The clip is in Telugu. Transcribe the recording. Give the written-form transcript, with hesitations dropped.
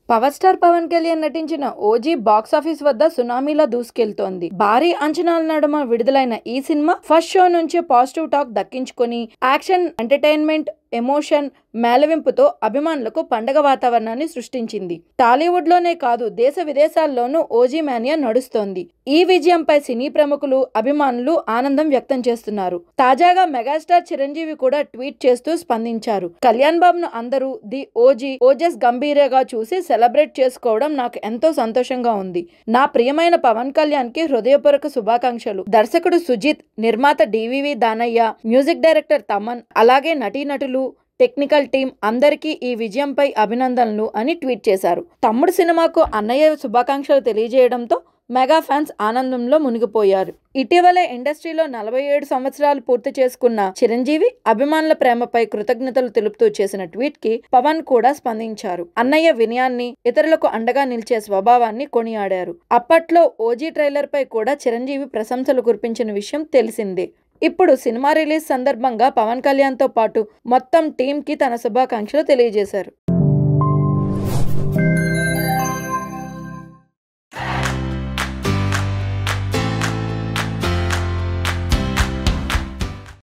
పవర్ స్టార్ పవన్ కళ్యాణ్ నటించిన ఓజీ బాక్సాఫీస్ వద్ద సునామీలా దూసుకెళ్తోంది. భారీ అంచనాల నడుమ విడుదలైన ఈ సినిమా ఫస్ట్ షో నుంచే పాజిటివ్ టాక్ దక్కించుకుని యాక్షన్, ఎంటర్టైన్మెంట్, ఎమోషన్, మేళవింపుతో అభిమానులకు పండగ వాతావరణాన్ని సృష్టించింది. టాలీవుడ్ లోనే కాదు దేశ విదేశాల్లోనూ ఓజీ మానియా నడుస్తోంది. ఈ విజయంపై సినీ ప్రముఖులు, అభిమానులు ఆనందం వ్యక్తం చేస్తున్నారు. తాజాగా మెగాస్టార్ చిరంజీవి కూడా ట్వీట్ చేస్తూ స్పందించారు. కళ్యాణ్ బాబును అందరూ ది ఓజస్ గంభీరగా చూసి సెలబ్రేట్ చేసుకోవడం నాకు ఎంతో సంతోషంగా ఉంది. నా ప్రియమైన పవన్ కళ్యాణ్ కి హృదయపూర్వక శుభాకాంక్షలు. దర్శకుడు సుజిత్, నిర్మాత DVV Danayya, music director Thaman, అలాగే నటీనటులు, టెక్నికల్ టీం అందరికీ ఈ విజయంపై అభినందనలు అని ట్వీట్ చేశారు. తమ్ముడు సినిమాకు అన్నయ్య శుభాకాంక్షలు తెలియజేయడంతో మెగా ఫ్యాన్స్ ఆనందంలో మునిగిపోయారు. ఇటీవలే ఇండస్ట్రీలో 47 సంవత్సరాలు పూర్తి చేసుకున్న చిరంజీవి అభిమానుల ప్రేమపై కృతజ్ఞతలు తెలుపుతూ చేసిన ట్వీట్ కి పవన్ కూడా స్పందించారు. అన్నయ్య వినయాన్ని, ఇతరులకు అండగా నిలిచే స్వభావాన్ని కొనియాడారు. అప్పట్లో ఓజీ ట్రైలర్ పై కూడా చిరంజీవి ప్రశంసలు కురిపించిన విషయం తెలిసిందే. ఇప్పుడు సినిమా రిలీజ్ సందర్భంగా పవన్ కళ్యాణ్ తో పాటు మొత్తం టీం కి తన శుభాకాంక్షలు తెలియజేశారు.